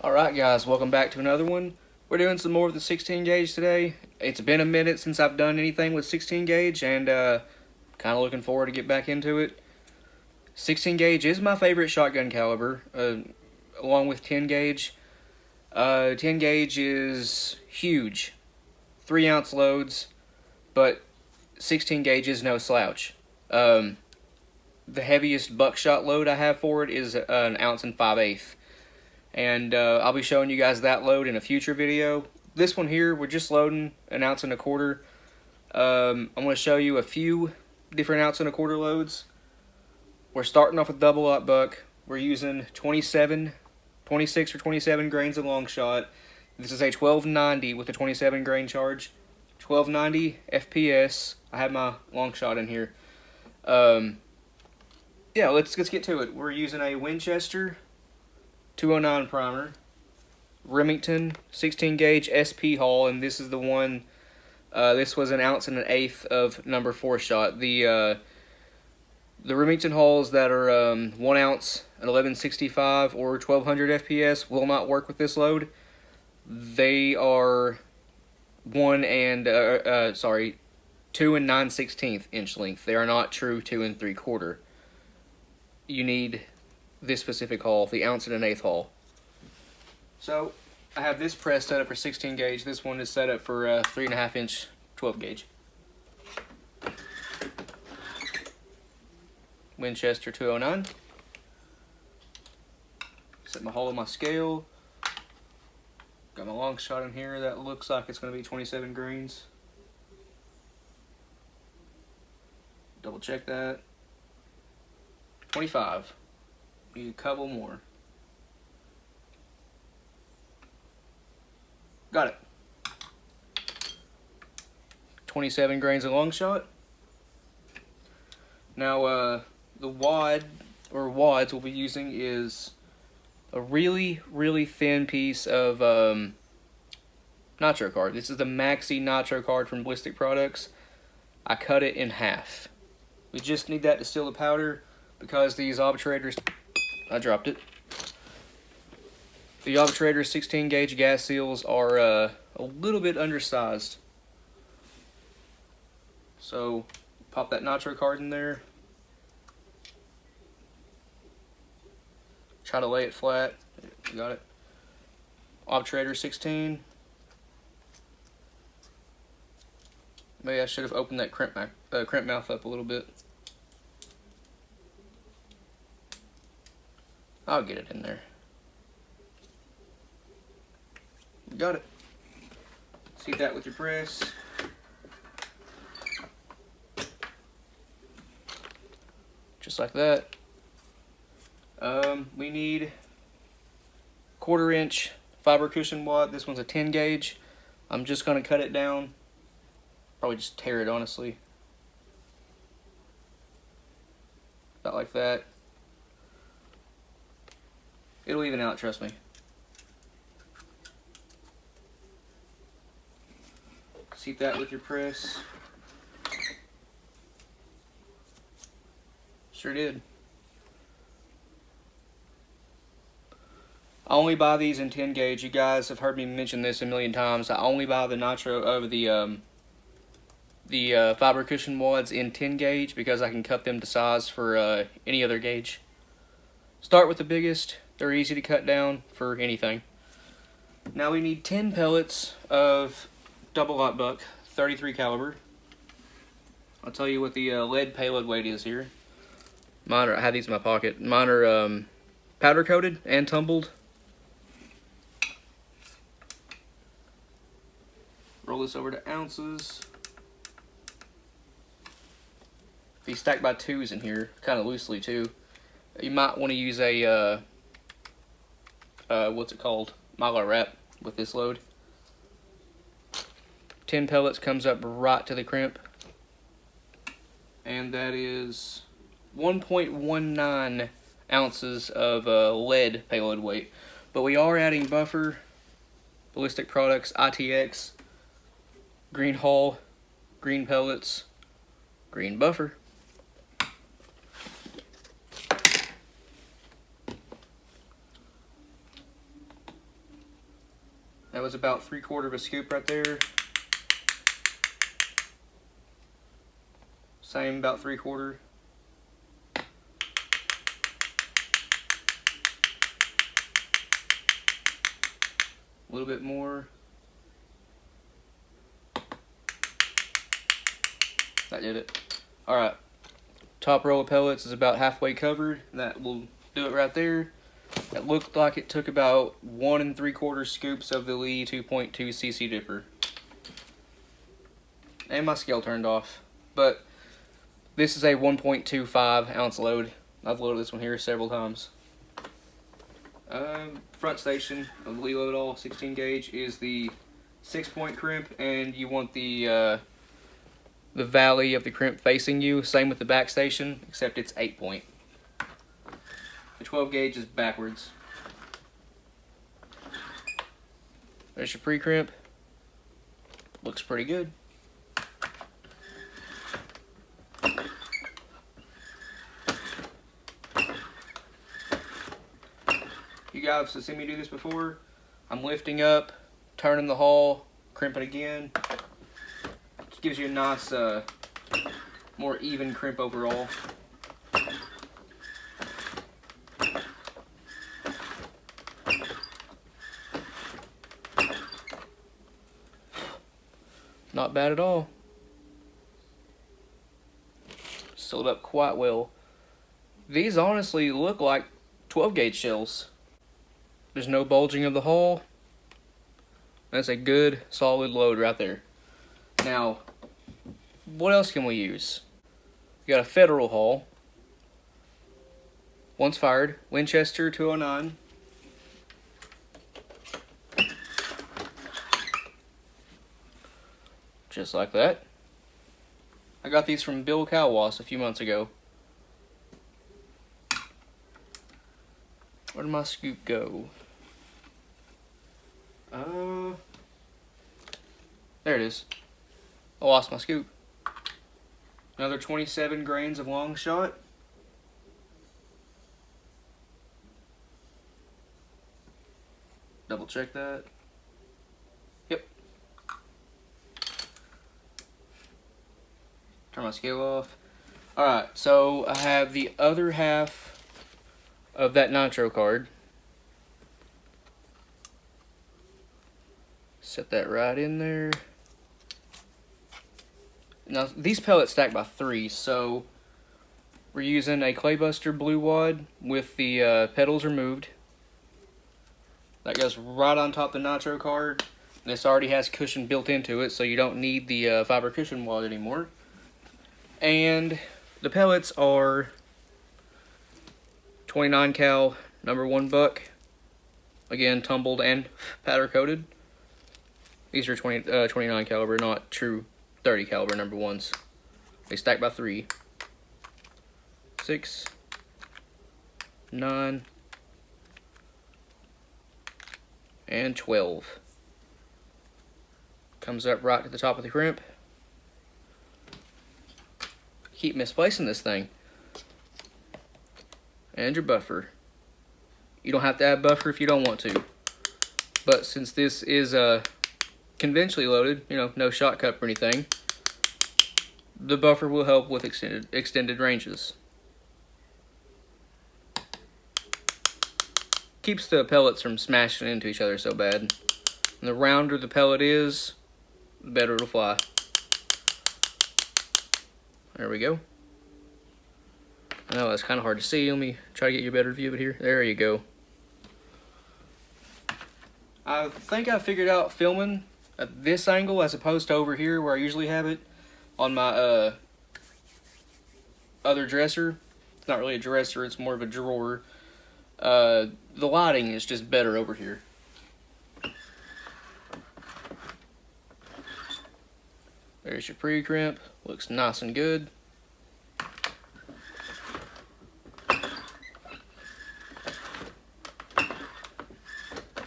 Alright guys, welcome back to another one. We're doing some more of the 16 gauge today. It's been a minute since I've done anything with 16 gauge and kind of looking forward to get back into it. 16 gauge is my favorite shotgun caliber, along with 10 gauge. 10 gauge is huge, 3-ounce loads, but 16 gauge is no slouch. The heaviest buckshot load I have for it is an ounce and 5/8. And I'll be showing you guys that load in a future video. This one here, we're just loading an ounce and a quarter. I'm going to show you a few different ounce and a quarter loads. We're starting off with double aught buck. We're using 26 or 27 grains of long shot. This is a 1290 with a 27 grain charge. 1290 FPS. I have my long shot in here. Yeah, let's get to it. We're using a Winchester 209 primer, Remington 16 gauge SP Hall, and this is the one. This was an ounce and an eighth of number 4 shot. The Remington Halls that are 1 ounce and 1165 or 1200 FPS will not work with this load. They are 2 and 9/16 inch length. They are not true 2 3/4. You need this specific haul, the ounce and an eighth haul. So I have this press set up for 16 gauge. This one is set up for 3.5 inch 12 gauge. Winchester 209. Set my haul on my scale. Got my long shot in here. That looks like it's going to be 27 grains. Double check that. 25. Need a couple more. Got it. 27 grains of long shot. Now, the wad or wads we'll be using is a really, really thin piece of nitro card. This is the Maxi nitro card from Ballistic Products. I cut it in half. We just need that to seal the powder because these arbitrators. I dropped it. The arbitrator 16 gauge gas seals are a little bit undersized. So pop that nitro card in there. Try to lay it flat. Got it. Arbitrator 16. Maybe I should have opened that crimp mouth up a little bit. I'll get it in there. Got it. Seat that with your press. Just like that. We need 1/4 inch fiber cushion wad. This one's a 10 gauge. I'm just going to cut it down. Probably just tear it, honestly. About like that. It'll even out, trust me. Seat that with your press. Sure did. I only buy these in 10 gauge. You guys have heard me mention this a million times. I only buy the nitro over the fiber cushion wads in 10 gauge because I can cut them to size for any other gauge. Start with the biggest. They're easy to cut down for anything. Now we need 10 pellets of double aught buck, 33 caliber. I'll tell you what the lead payload weight is here. Mine are, I have these in my pocket. Mine are powder coated and tumbled. Roll this over to ounces. These stacked by 2s in here, kind of loosely too. You might want to use a what's it called? Mylar wrap with this load. 10 pellets comes up right to the crimp. And that is 1.19 ounces of lead payload weight. But we are adding buffer, Ballistic Products, ITX, green hull, green pellets, green buffer. That was about 3/4 of a scoop right there. Same, about 3/4. A little bit more. That did it. Alright. Top row of pellets is about halfway covered. That will do it right there. It looked like it took about 1 3/4 scoops of the Lee 2.2 cc dipper. And my scale turned off. But this is a 1.25 ounce load. I've loaded this one here several times. Front station of the Lee Load All 16 gauge is the 6-point crimp, and you want the valley of the crimp facing you. Same with the back station, except it's 8-point. The 12 gauge is backwards. There's your pre-crimp. Looks pretty good. You guys have seen me do this before. I'm lifting up, turning the hull, crimping again. Just gives you a nice, more even crimp overall. Not bad at all. Sealed up quite well. These honestly look like 12 gauge shells. There's no bulging of the hull. That's a good, solid load right there. Now, what else can we use? We got a Federal hull. Once fired, Winchester 209. Just like that. I got these from Bill Calwas a few months ago. Where did my scoop go? There it is. I lost my scoop. Another 27 grains of long shot. Double check that. Yep. Turn my scale off. Alright, so I have the other half of that nitro card. Set that right in there. Now, these pellets stack by 3, so we're using a Claybuster blue wad with the pedals removed. That goes right on top of the nitro card. This already has cushion built into it, so you don't need the fiber cushion wad anymore. And the pellets are 29 cal #1 buck. Again, tumbled and powder coated. These are 29 caliber, not true 30 caliber #1s. They stack by 3. 6, 9, and 12. Comes up right to the top of the crimp. Keep misplacing this thing. And your buffer. You don't have to add buffer if you don't want to. But since this is conventionally loaded, you know, no shot cup or anything, the buffer will help with extended ranges. Keeps the pellets from smashing into each other so bad. And the rounder the pellet is, the better it'll fly. There we go. I know that's kind of hard to see. Let me try to get you a better view of it here. There you go. I think I figured out filming at this angle as opposed to over here where I usually have it on my other dresser. It's not really a dresser, it's more of a drawer. The lighting is just better over here. There's your pre-crimp. Looks nice and good.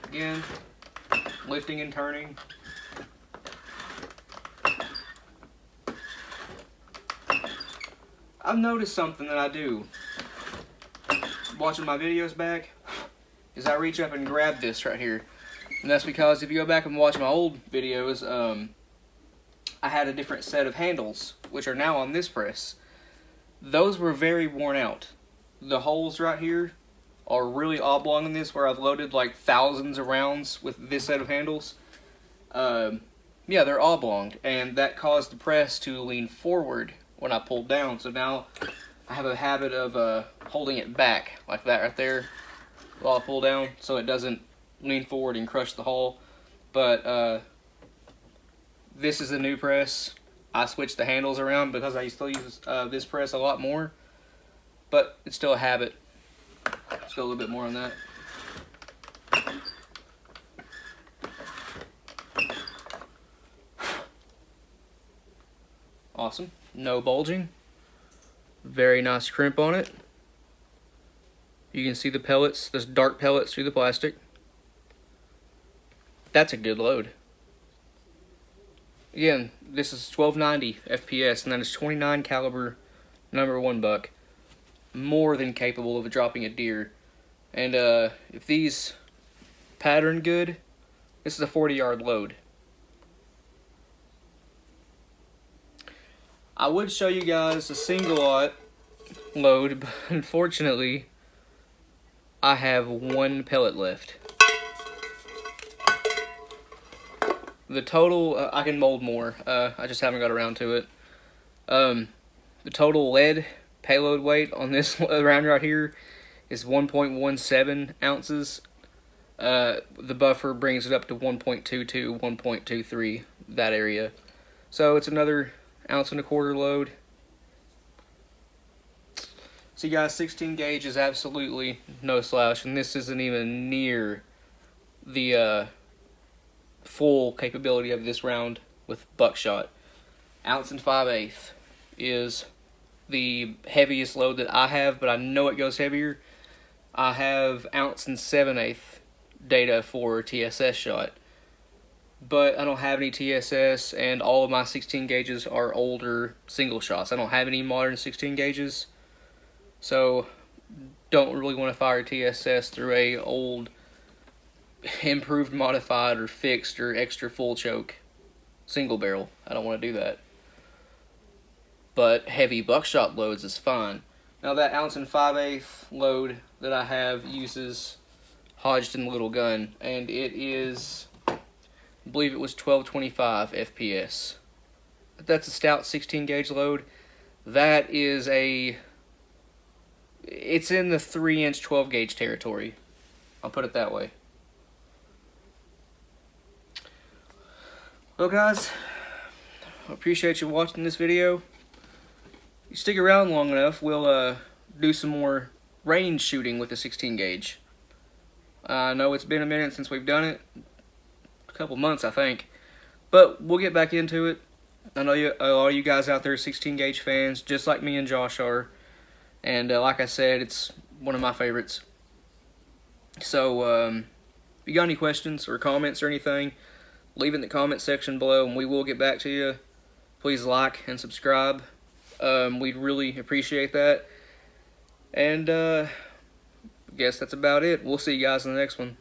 Again, lifting and turning. I've noticed something that I do watching my videos back is I reach up and grab this right here. And that's because if you go back and watch my old videos, I had a different set of handles, which are now on this press. Those were very worn out. The holes right here are really oblong in this, where I've loaded like thousands of rounds with this set of handles. Yeah, they're oblong, and that caused the press to lean forward when I pulled down. So now I have a habit of holding it back like that right there while I pull down, so it doesn't lean forward and crush the hull. But this is a new press. I switched the handles around because I used to use this press a lot more, but it's still a habit. Let's go a little bit more on that. Awesome. No bulging. Very nice crimp on it. You can see the pellets, those dark pellets through the plastic. That's a good load. Again, this is 1290 FPS, and that is 29 caliber #1 buck. More than capable of dropping a deer. And if these pattern good, this is a 40-yard load. I would show you guys a single lot load, but unfortunately, I have one pellet left. The total, I can mold more, I just haven't got around to it. The total lead payload weight on this round right here is 1.17 ounces. The buffer brings it up to 1.22, 1.23, that area. So it's another 1.25 ounce load. See guys, 16 gauge is absolutely no slouch, and this isn't even near the full capability of this round with Buckshot. 1 5/8 ounces is the heaviest load that I have, but I know it goes heavier. I have 1 7/8 ounces data for TSS shot, but I don't have any TSS, and all of my 16 gauges are older single shots. I don't have any modern 16 gauges, so don't really want to fire TSS through a old improved, modified, or fixed, or extra full choke single barrel. I don't want to do that. But heavy Buckshot loads is fine. Now that 1 5/8 ounce load that I have uses Hodgdon little gun, and it is, I believe it was 1225 FPS. That's a stout 16 gauge load. That is it's in the 3-inch 12 gauge territory. I'll put it that way. Well guys, I appreciate you watching this video. If you stick around long enough, we'll do some more range shooting with the 16 gauge. I know it's been a minute since we've done it. A couple months, I think. But we'll get back into it. I know a lot of you guys out there are 16 gauge fans, just like me and Josh are. And like I said, it's one of my favorites. So, if you got any questions or comments or anything, leave it in the comment section below and we will get back to you. Please like and subscribe. We'd really appreciate that. And I guess that's about it. We'll see you guys in the next one.